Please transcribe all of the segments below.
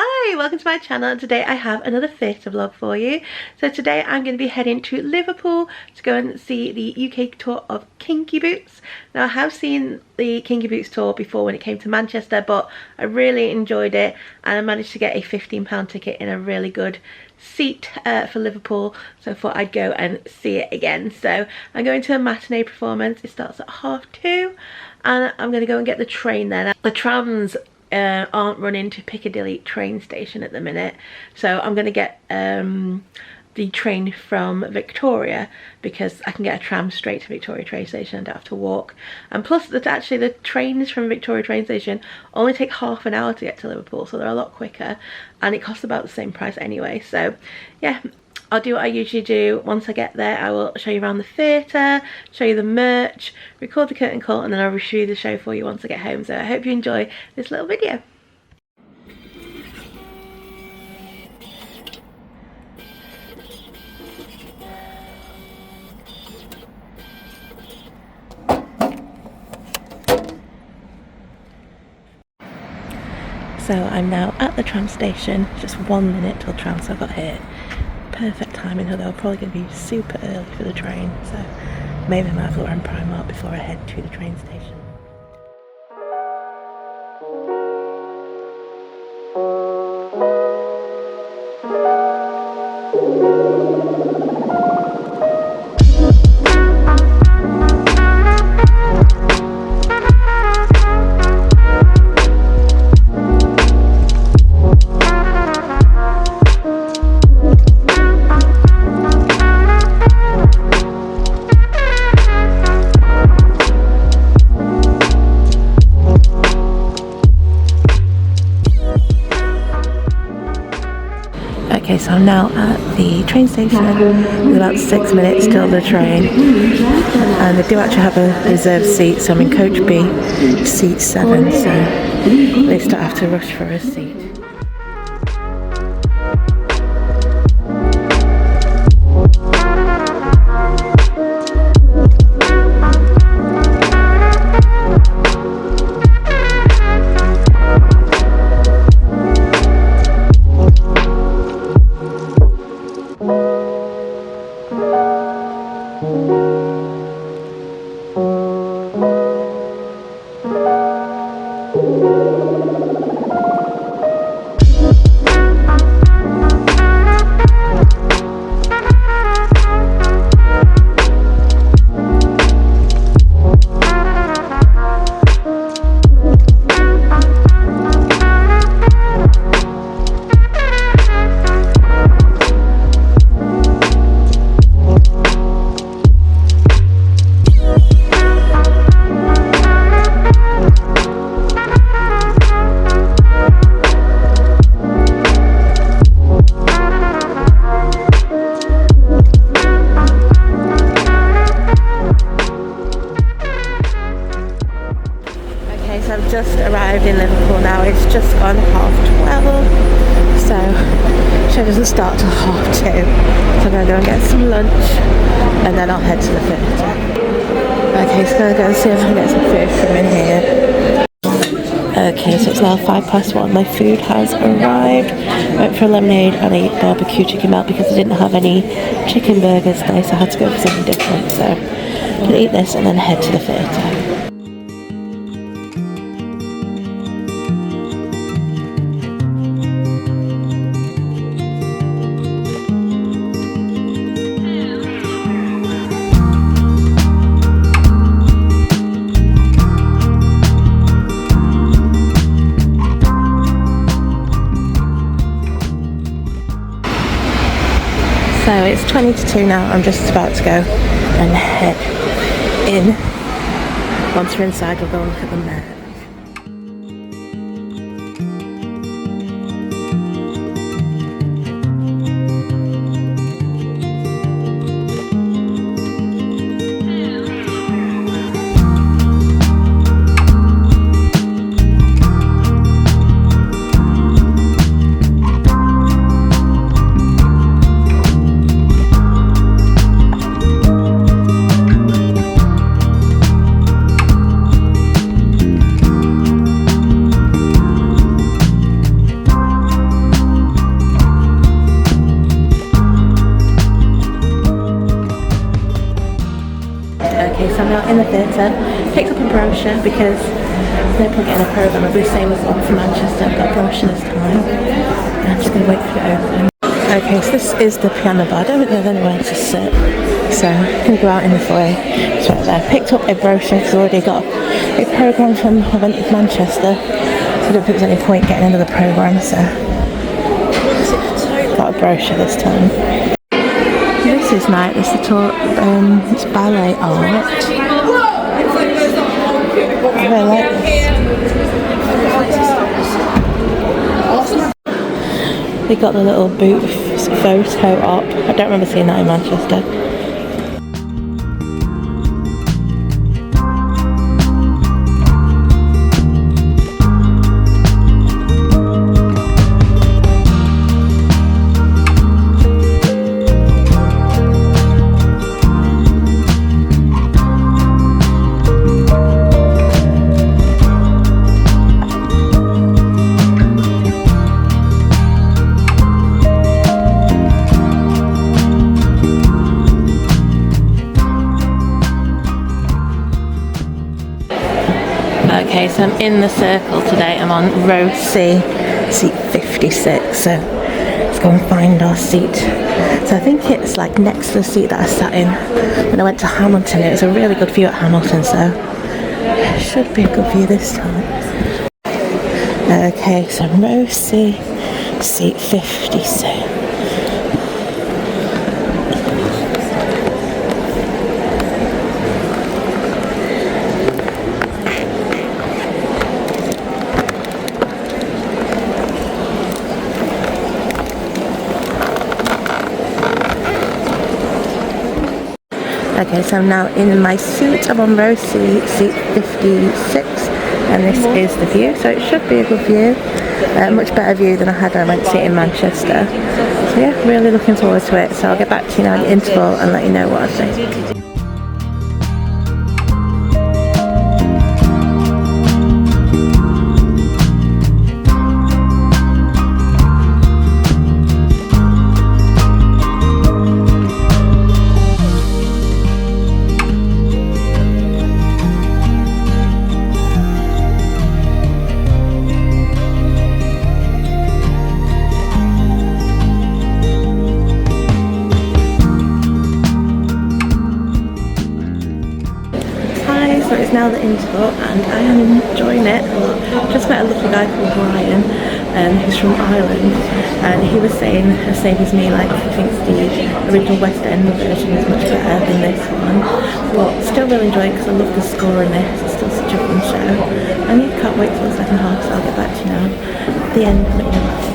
Hi, welcome to my channel. Today I have another theatre vlog for you. So today I'm going to be heading to Liverpool to go and see the UK tour of Kinky Boots. Now I have seen the Kinky Boots tour before when it came to Manchester, but I really enjoyed it and I managed to get a £15 ticket in a really good seat for Liverpool, so I thought I'd go and see it again. So I'm going to a matinee performance. It starts at 2:30 and I'm going to go and get the train there. Now, the trams aren't running to Piccadilly train station at the minute, so I'm going to get the train from Victoria because I can get a tram straight to Victoria train station and don't have to walk. And plus that actually the trains from Victoria train station only take half an hour to get to Liverpool, so they're a lot quicker and it costs about the same price anyway. So yeah, I'll do what I usually do. Once I get there I will show you around the theatre, show you the merch, record the curtain call, and then I'll review the show for you once I get home. So I hope you enjoy this little video. So I'm now at the tram station, just 1 minute till trams I got here. Perfect timing, although I'm probably going to be super early for the train, so maybe I might have a look around Primark before I head to the train station. Okay, so I'm now at the train station with about 6 minutes till the train, and they do actually have a reserved seat, so I'm in coach B, seat 7, so at least I don't have to rush for a seat. I've just arrived in Liverpool now. It's just gone 12:30, so show doesn't start till 2:30. So I'm going to go and get some lunch and then I'll head to the theatre. Okay, so I'm going to go and see if I can get some food from in here. Okay, so it's now 1:05. My food has arrived. Went for a lemonade and ate barbecue chicken melt because I didn't have any chicken burgers today, so I had to go for something different. So I'm going to eat this and then head to the theatre. So it's 2:50 now. I'm just about to go and head in. Once we're inside, we'll go and look at the merch. in the theatre, picked up a brochure because there's no point getting a programme. I'll be the same as one for Manchester. I've got a brochure this time. I'm just going to wait for it to open. Okay, so this is the piano bar. I don't think there's anywhere to sit, so I'm going to go out in the foyer. It's right there. Picked up a brochure because I already got a programme from I went to Manchester, so I don't think there's any point getting another programme, so got a brochure this time. This is nice. This little it's ballet art. I really like this. They got the little booth photo op. I don't remember seeing that in Manchester. Okay, so I'm in the circle today. I'm on row C, seat 56, so let's go and find our seat. So I think it's like next to the seat that I sat in when I went to Hamilton. It was a really good view at Hamilton, so it should be a good view this time. Okay, so row C, seat 56. Okay, so I'm now in my seat. I'm on row C, seat 56, and this is the view, so it should be a good view. Much better view than I had when I went to see it in Manchester. So yeah, really looking forward to it. So I'll get back to you now at the interval and let you know what I think. So it's now the interval and I am enjoying it a lot. I've just met a lovely guy called Brian, who's from Ireland, and he was saying the same as me, like he thinks the original West End version is much better than this one, but still really enjoying it because I love the score in this. It's still such a fun show, and I can't wait for the second half, so I'll get back to you now at the end and let you know what I think.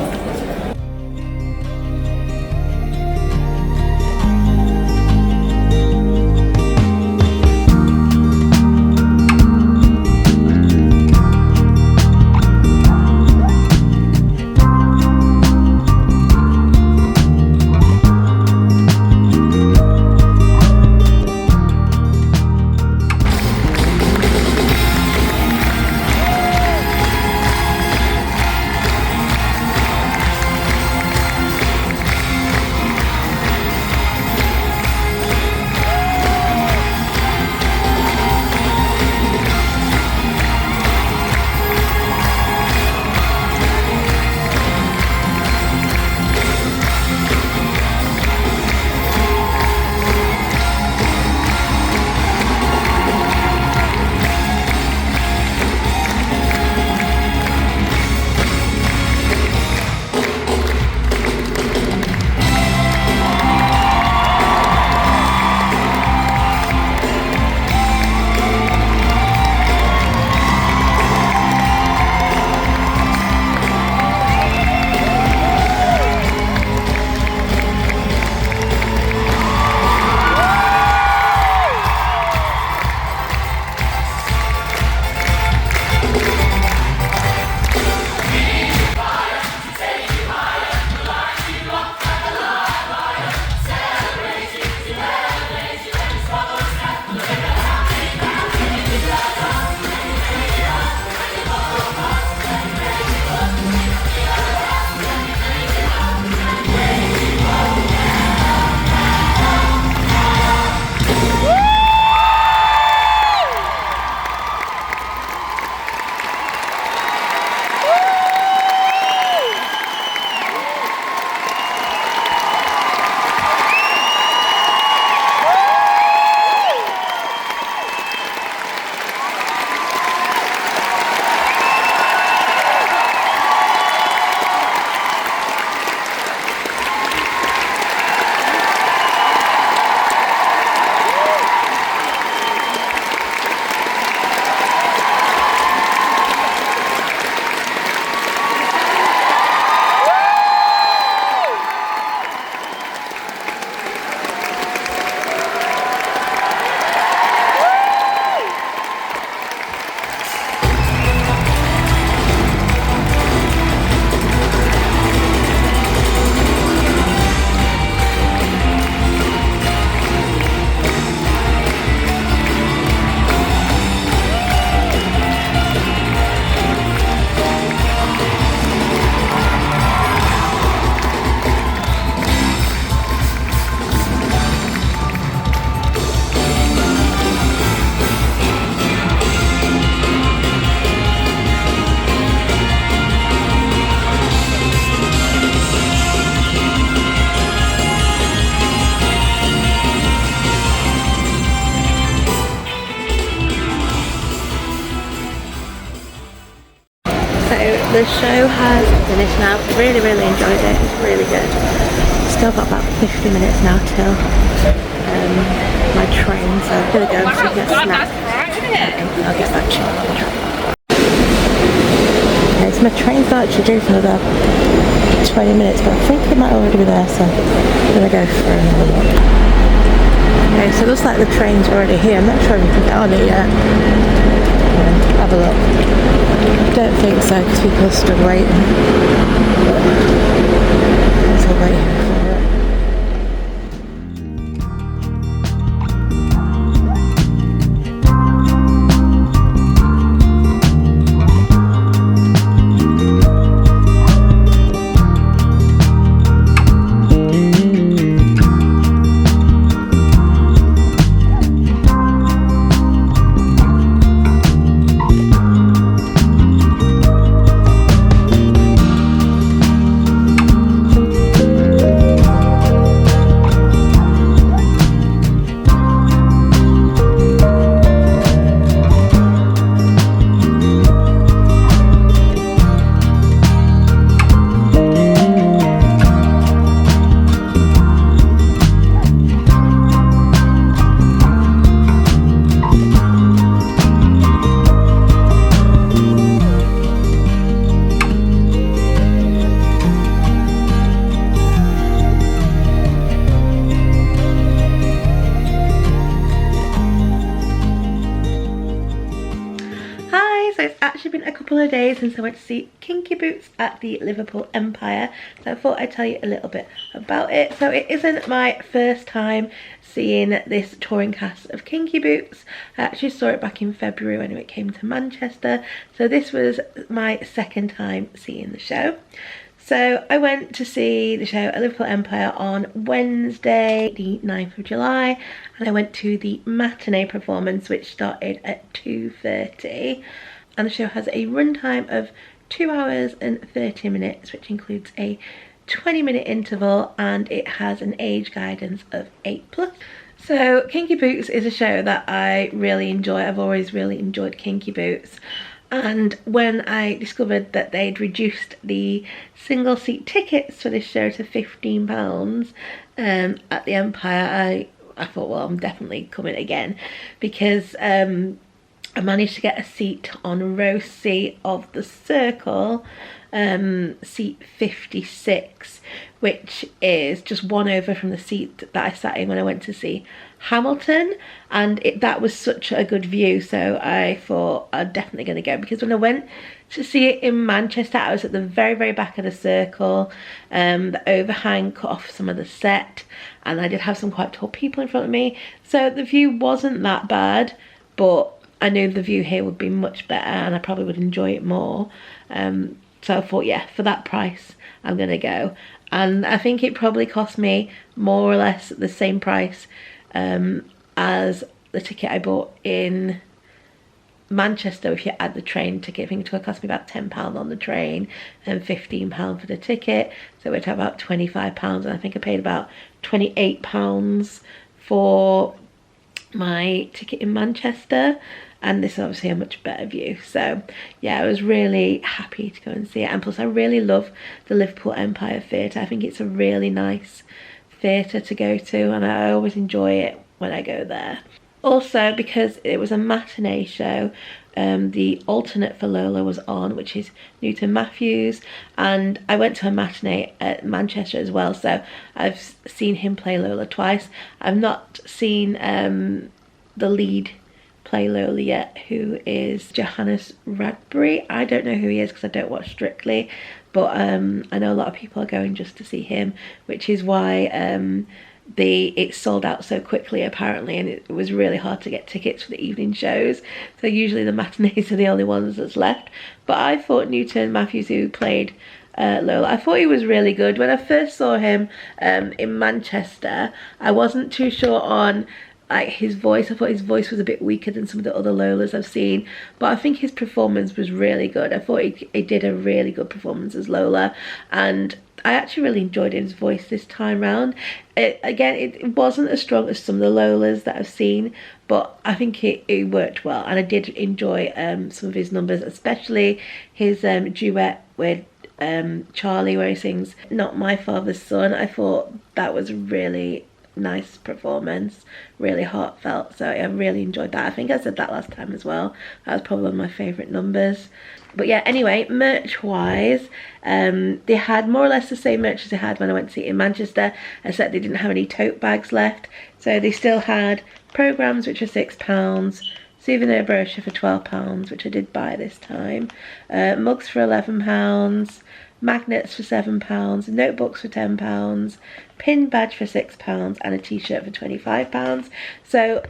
the show has finished now. Really enjoyed it. It's really good. Still got about 50 minutes now till my train, so I'm gonna go and get a snack and I'll get back to you on the train. Okay, so my train's not actually due for another 20 minutes, but I think it might already be there, so I'm gonna go for another look. Okay, so it looks like the train's already here. I'm not sure if we can get on it yet. Have a look. Don't think so because people are stood waiting. But let's all wait here for it. Been a couple of days since I went to see Kinky Boots at the Liverpool Empire, so I thought I'd tell you a little bit about it. So it isn't my first time seeing this touring cast of Kinky Boots. I actually saw it back in February when it came to Manchester, so this was my second time seeing the show. So I went to see the show at Liverpool Empire on Wednesday the 9th of July, and I went to the matinee performance which started at 2:30. And the show has a runtime of 2 hours and 30 minutes, which includes a 20-minute interval, and it has an age guidance of 8+. So Kinky Boots is a show that I really enjoy. I've always really enjoyed Kinky Boots. And when I discovered that they'd reduced the single seat tickets for this show to £15 at the Empire, I thought, well, I'm definitely coming again, because I managed to get a seat on row C of the circle, seat 56, which is just one over from the seat that I sat in when I went to see Hamilton, and that was such a good view, so I thought I'm definitely going to go, because when I went to see it in Manchester I was at the very back of the circle. The overhang cut off some of the set, and I did have some quite tall people in front of me, so the view wasn't that bad, but I knew the view here would be much better and I probably would enjoy it more. So I thought, yeah, for that price I'm gonna go. And I think it probably cost me more or less the same price as the ticket I bought in Manchester if you add the train ticket. I think it would cost me about £10 on the train and £15 for the ticket, so it would have about £25, and I think I paid about £28 for my ticket in Manchester, and this is obviously a much better view. So yeah, I was really happy to go and see it, and plus I really love the Liverpool Empire Theatre. I think it's a really nice theatre to go to, and I always enjoy it when I go there. Also, because it was a matinee show, the alternate for Lola was on, which is Newton Matthews, and I went to a matinee at Manchester as well, so I've seen him play Lola twice. I've not seen the lead play Lola yet, who is Johannes Radbury. I don't know who he is because I don't watch Strictly, but I know a lot of people are going just to see him, which is why it sold out so quickly apparently, and it was really hard to get tickets for the evening shows, so usually the matinees are the only ones that's left. But I thought Newton Matthews, who played Lola, I thought he was really good. When I first saw him in Manchester, I wasn't too sure on like his voice. I thought his voice was a bit weaker than some of the other Lolas I've seen, but I think his performance was really good. I thought he did a really good performance as Lola, and I actually really enjoyed his voice this time round. It wasn't as strong as some of the Lolas that I've seen, but I think it worked well, and I did enjoy some of his numbers, especially his duet with Charlie, where he sings "Not My Father's Son." I thought that was really nice performance, really heartfelt, so I really enjoyed that. I think I said that last time as well. That was probably one of my favourite numbers. But yeah, anyway, merch wise, they had more or less the same merch as they had when I went to see it in Manchester, except they didn't have any tote bags left. So they still had programmes, which are £6, Souvenir brochure for £12, which I did buy this time, mugs for £11, magnets for £7, notebooks for £10, pin badge for £6, and a t-shirt for £25. So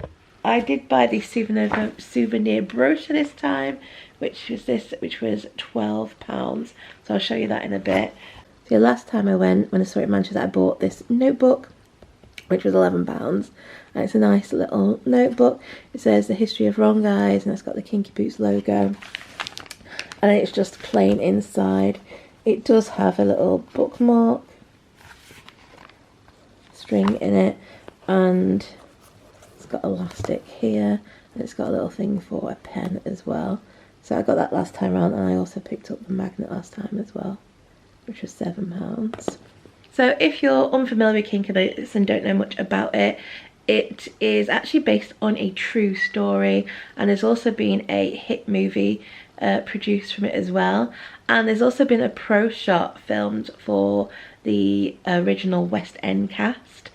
I did buy the souvenir brochure this time, which was £12. So I'll show you that in a bit. So last time I went, when I saw it in Manchester, I bought this notebook, which was £11. And it's a nice little notebook. It says the history of Wrong Eyes, and it's got the Kinky Boots logo. And it's just plain inside. It does have a little bookmark string in it, and it's got elastic here, and it's got a little thing for a pen as well. So I got that last time around, and I also picked up the magnet last time as well, which was £7. So if you're unfamiliar with Kinky Boots and don't know much about it, it is actually based on a true story, and there's also been a hit movie produced from it as well, and there's also been a pro shot filmed for the original West End cast,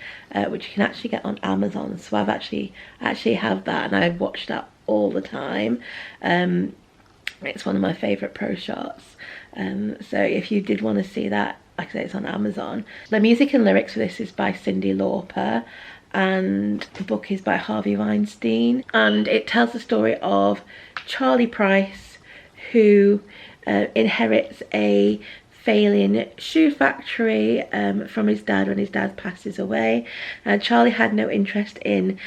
which you can actually get on Amazon. So I've actually have that, and I watch that all the time. It's one of my favourite pro shots. So if you did want to see that, like I say, it's on Amazon. The music and lyrics for this is by Cyndi Lauper, and the book is by Harvey Weinstein, and it tells the story of Charlie Price, who inherits a failing shoe factory from his dad when his dad passes away. Charlie had no interest in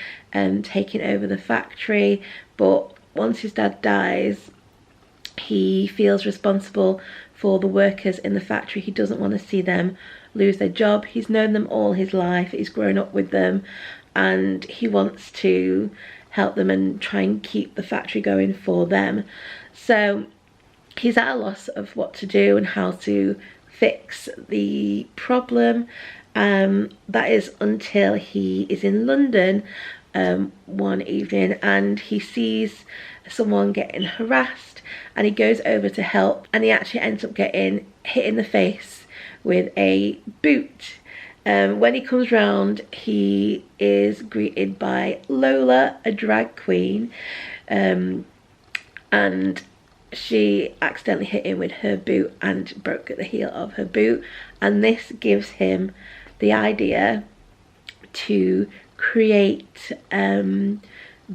taking over the factory, but once his dad dies, he feels responsible for the workers in the factory. He doesn't want to see them lose their job. He's known them all his life, he's grown up with them, and he wants to help them and try and keep the factory going for them. So he's at a loss of what to do and how to fix the problem. That is until he is in London one evening, and he sees someone getting harassed, and he goes over to help, and he actually ends up getting hit in the face with a boot. When he comes round, he is greeted by Lola, a drag queen, and she accidentally hit him with her boot and broke at the heel of her boot, and this gives him the idea to create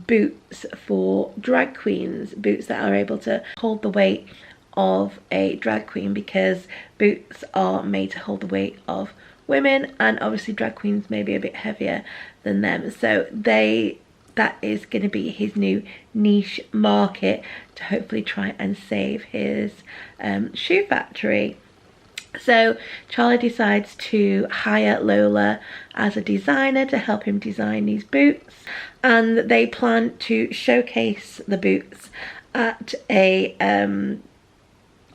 boots for drag queens, boots that are able to hold the weight of a drag queen, because boots are made to hold the weight of women, and obviously drag queens may be a bit heavier than them, so that is going to be his new niche market to hopefully try and save his shoe factory. So Charlie decides to hire Lola as a designer to help him design these boots, and they plan to showcase the boots at a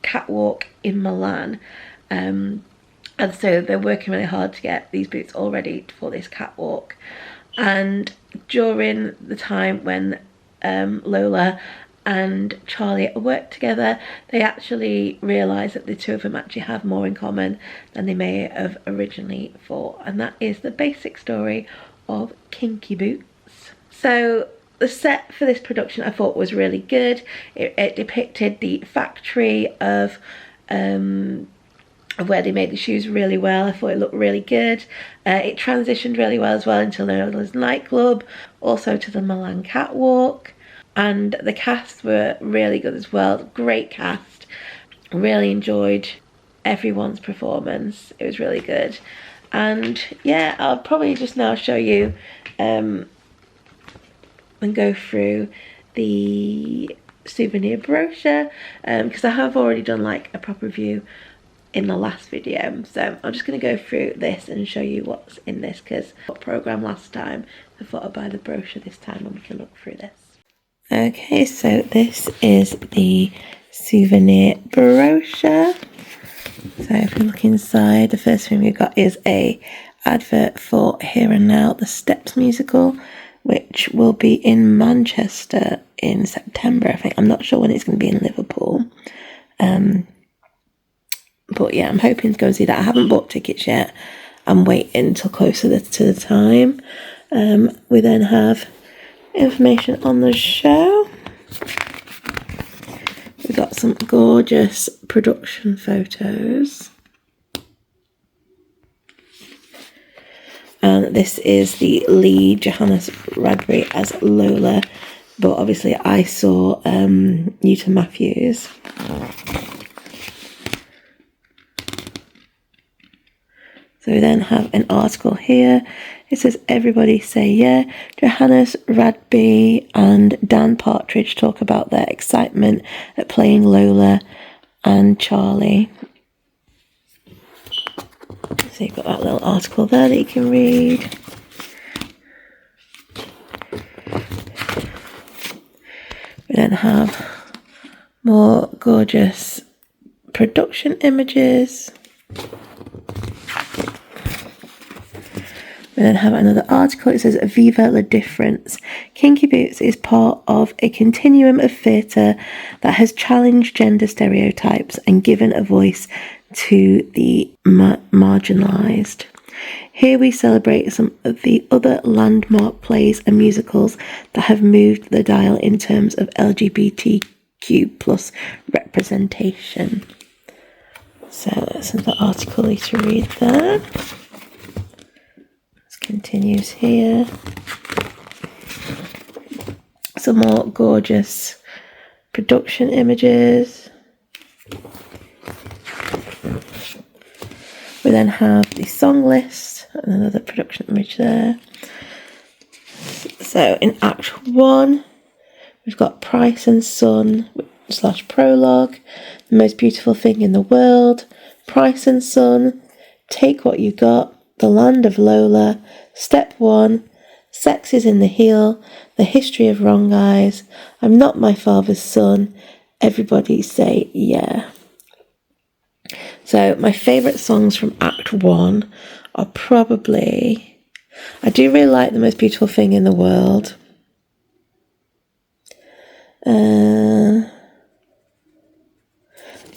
catwalk in Milan. And so they're working really hard to get these boots all ready for this catwalk. And during the time when Lola and Charlie work together, they actually realise that the two of them actually have more in common than they may have originally thought, and that is the basic story of Kinky Boots. So the set for this production I thought was really good. It depicted the factory of where they made the shoes really well. I thought it looked really good. It transitioned really well as well into Lola's nightclub, also to the Milan catwalk, and the cast were really good as well. Great cast. Really enjoyed everyone's performance. It was really good. And yeah, I'll probably just now show you and go through the Souvenir brochure, because I have already done like a proper review in the last video. So I'm just going to go through this and show you what's in this, because I programmed last time. I thought I'd buy the brochure this time and we can look through this. Okay, so this is the Souvenir brochure. So if we look inside, the first thing we've got is a advert for Here and Now, the Steps musical, which will be in Manchester in September, I think. I'm not sure when it's going to be in Liverpool. But yeah, I'm hoping to go and see that. I haven't bought tickets yet. I'm waiting until closer to the time. We then have information on the show. We've got some gorgeous production photos. And this is the lead, Johannes Radbury, as Lola. But obviously I saw Newton Matthews. So we then have an article here. It says, everybody say yeah. Johannes Radby and Dan Partridge talk about their excitement at playing Lola and Charlie. So you've got that little article there that you can read. We then have more gorgeous production images. We then have another article. It says, Viva la Difference. Kinky Boots is part of a continuum of theatre that has challenged gender stereotypes and given a voice to the marginalised. Here we celebrate some of the other landmark plays and musicals that have moved the dial in terms of LGBTQ plus representation. So that's another article to read there. Continues here. Some more gorgeous production images. We then have the song list and another production image there. So in Act 1, we've got Price and Son / prologue, The Most Beautiful Thing in the World, Price and Son, Take What You Got, The Land of Lola, Step 1, Sex is in the Heel, The History of Wrong Eyes, I'm Not My Father's Son, Everybody Say Yeah. So my favourite songs from Act 1 are probably, I do really like The Most Beautiful Thing in the World.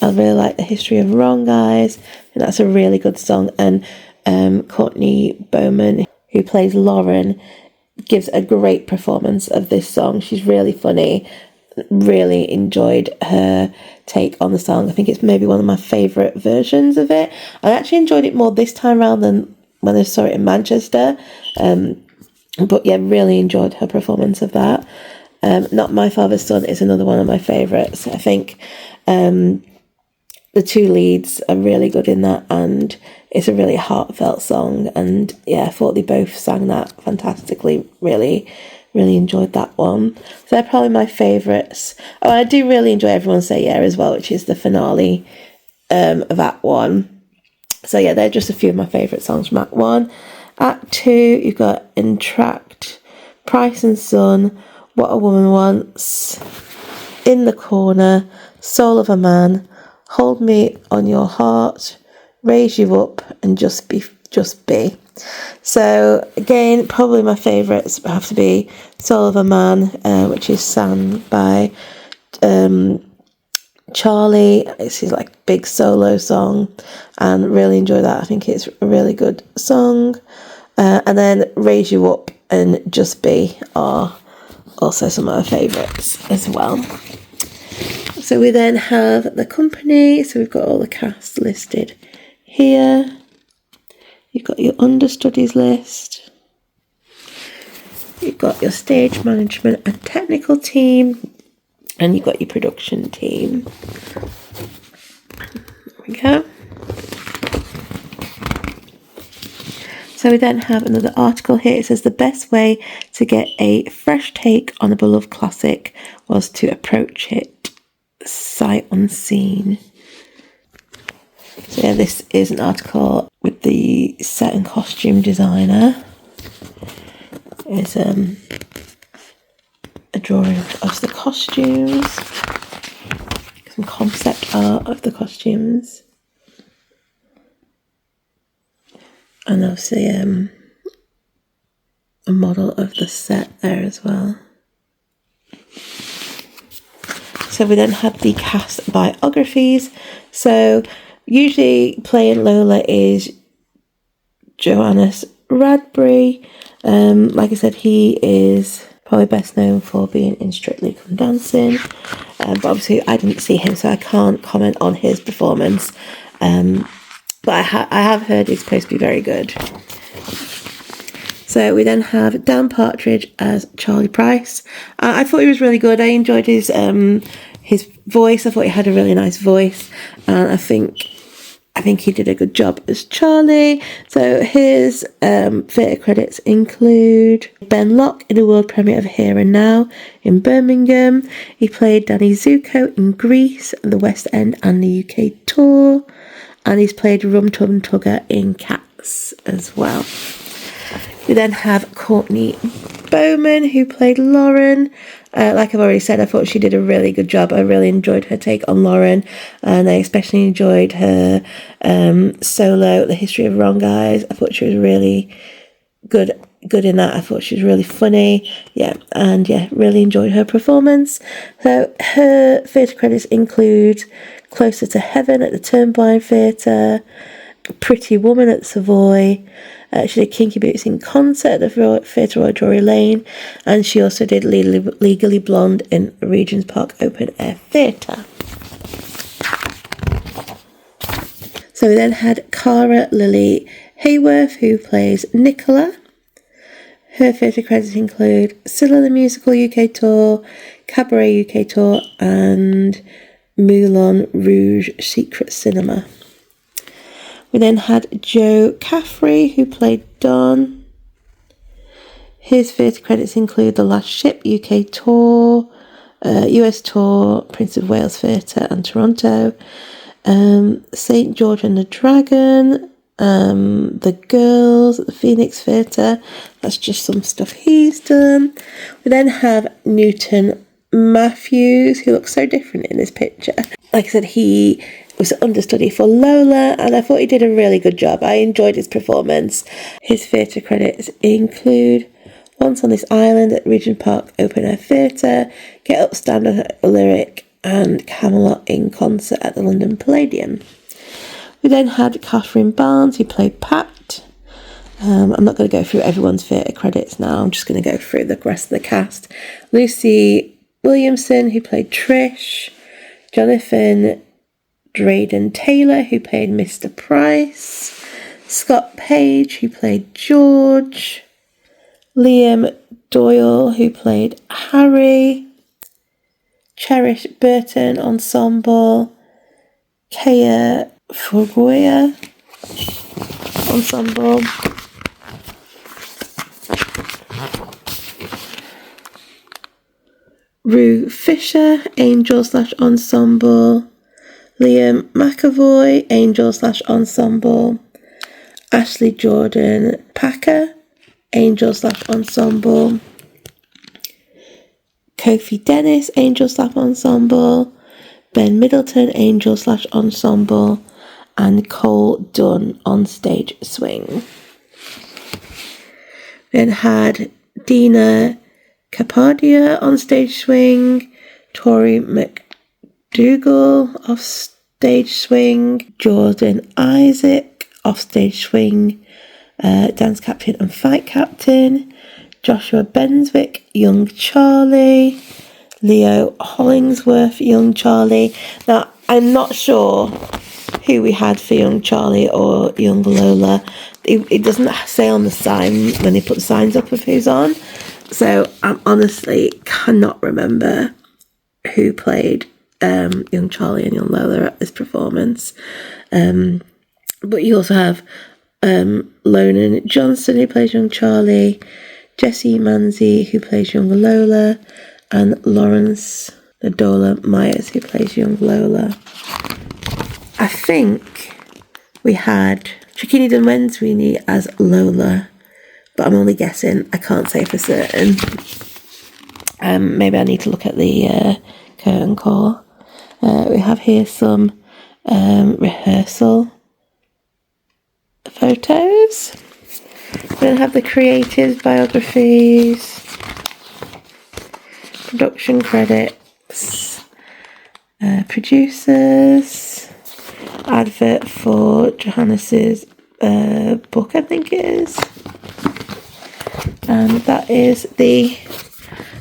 I really like The History of Wrong Eyes, and that's a really good song. And Courtney Bowman, who plays Lauren, gives a great performance of this song. She's really funny. Really enjoyed her take on the song. I think it's maybe one of my favourite versions of it. I actually enjoyed it more this time around than when I saw it in Manchester. But yeah, really enjoyed her performance of that. Not My Father's Son is another one of my favourites. I think the two leads are really good in that, and it's a really heartfelt song. And yeah, I thought they both sang that fantastically. Really enjoyed that one. So they're probably my favourites. Oh, I do really enjoy Everyone Say Yeah as well, which is the finale of Act 1. So yeah, they're just a few of my favourite songs from Act 1. Act 2, you've got Entract, Price and Son, What a Woman Wants, In the Corner, Soul of a Man, Hold Me on Your Heart, Raise You Up, and Just Be. So again, probably my favourites have to be Soul of a Man, which is sung by Charlie. It's his like big solo song, and really enjoy that. I think it's a really good song. And then Raise You Up and Just Be are also some of my favourites as well. So we then have the company. So we've got all the cast listed here. You've got your understudies list. You've got your stage management and technical team. And you've got your production team. There we go. So So we then have another article here. It says the best way to get a fresh take on a beloved classic was to approach it sight unseen. So yeah, this is an article with the set and costume designer. It's a drawing of the costumes, some concept art of the costumes, and obviously a model of the set there as well. So we then have the cast biographies. So usually playing Lola is Johannes Radbury. Like I said, he is probably best known for being in Strictly Come Dancing, but obviously I didn't see him, so I can't comment on his performance, but I have heard he's supposed to be very good. So we then have Dan Partridge as Charlie Price. I thought he was really good. I enjoyed his voice. I thought he had a really nice voice, and I think he did a good job as Charlie. So his theatre credits include Ben Locke in the world premiere of Here and Now in Birmingham. He played Danny Zuko in Grease, the West End and the UK tour. And he's played Rum Tum Tugger in Cats as well. We then have Courtney Bowman, who played Lauren. Like I've already said, I thought she did a really good job. I really enjoyed her take on Lauren, and I especially enjoyed her solo, The History of Wrong Guys. I thought she was really good in that. I thought she was really funny. Really enjoyed her performance. So her theatre credits include Closer to Heaven at the Turnblind Theatre, Pretty Woman at the Savoy. She did Kinky Boots in Concert at the Theatre Royal Drury Lane, and she also did Legally Blonde in Regent's Park Open Air Theatre. So we then had Cara Lily Hayworth, who plays Nicola. Her theatre credits include Scylla the Musical UK Tour, Cabaret UK Tour, and Moulin Rouge Secret Cinema. We then had Joe Caffrey, who played Don. His theatre credits include The Last Ship UK Tour, US Tour, Prince of Wales Theatre and Toronto, St George and the Dragon, The Girls at the Phoenix Theatre. That's just some stuff he's done. We then have Newton Matthews, who looks so different in this picture. Like I said, he was an understudy for Lola, and I thought he did a really good job. I enjoyed his performance. His theatre credits include Once on This Island at Regent Park Open Air Theatre, Get Up, Stand Up at Lyric, and Camelot in Concert at the London Palladium. We then had Catherine Barnes, who played Pat. I'm not going to go through everyone's theatre credits now. I'm just going to go through the rest of the cast. Lucy Williamson, who played Trish. Jonathan Drayden Taylor, who played Mr. Price. Scott Page, who played George. Liam Doyle, who played Harry. Cherish Burton Ensemble. Kaya Forgoya Ensemble. Rue Fisher, Angel / Ensemble. Liam McAvoy, Angel / Ensemble. Ashley Jordan Packer, Angel / Ensemble. Kofi Dennis, Angel / Ensemble. Ben Middleton, Angel / Ensemble. And Cole Dunn on Stage Swing. Then had Dina Capadia on Stage Swing. Tori McDougall off Stage Swing. Jordan Isaac off Stage Swing. Dance Captain and Fight Captain. Joshua Benswick, Young Charlie. Leo Hollingsworth, Young Charlie. Now, I'm not sure who we had for Young Charlie or Young Lola. It doesn't say on the sign when they put the signs up of who's on. So I honestly cannot remember who played Young Charlie and Young Lola at this performance. But you also have Lonan Johnson, who plays young Charlie, Jessie Manzi, who plays young Lola, and Lawrence Nadola Myers, who plays young Lola. I think we had Shakini Dunwenswini as Lola, but I'm only guessing. I can't say for certain. Maybe I need to look at the curtain call. We have here some rehearsal photos. We then have the creatives, biographies, production credits, producers, advert for Johannes's book, I think it is. And that is the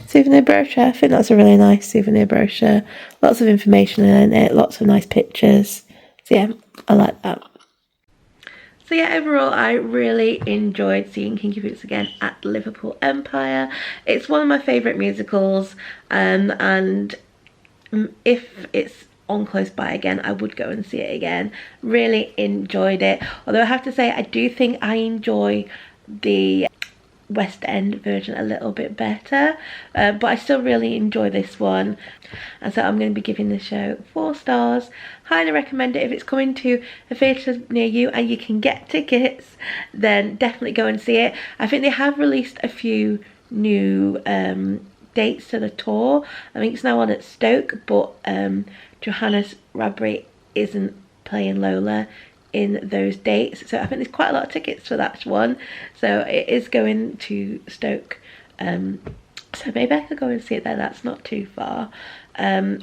souvenir brochure. I think that's a really nice souvenir brochure. Lots of information in it, lots of nice pictures. So yeah, I like that. So yeah, overall I really enjoyed seeing Kinky Boots again at Liverpool Empire. It's one of my favourite musicals, and if it's on close by again, I would go and see it again. Really enjoyed it. Although I have to say, I do think I enjoy the West End version a little bit better, but I still really enjoy this one, and so I'm going to be giving the show 4 stars. Highly recommend it. If it's coming to a theatre near you and you can get tickets, then definitely go and see it. I think they have released a few new dates to the tour. I think it's now on at Stoke, but Johannes Radbury isn't playing Lola in those dates, so I think there's quite a lot of tickets for that one, so it is going to Stoke, so maybe I could go and see it there. That's not too far.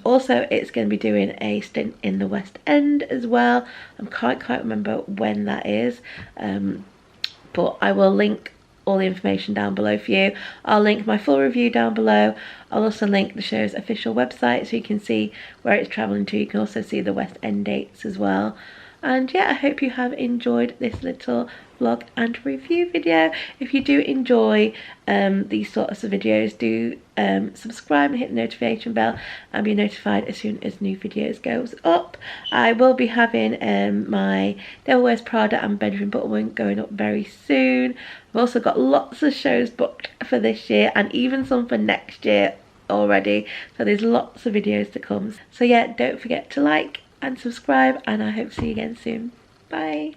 Also, it's going to be doing a stint in the West End as well. I can't quite remember when that is, but I will link all the information down below for you. I'll link my full review down below. I'll also link the show's official website so you can see where it's travelling to. You can also see the West End dates as well. And yeah, I hope you have enjoyed this little vlog and review video. If you do enjoy these sorts of videos, do subscribe and hit the notification bell and be notified as soon as new videos goes up. I will be having my Devil Wears Prada and Bedroom Butterman going up very soon. I've also got lots of shows booked for this year and even some for next year already, so there's lots of videos to come. So yeah, don't forget to like and subscribe, and I hope to see you again soon. Bye.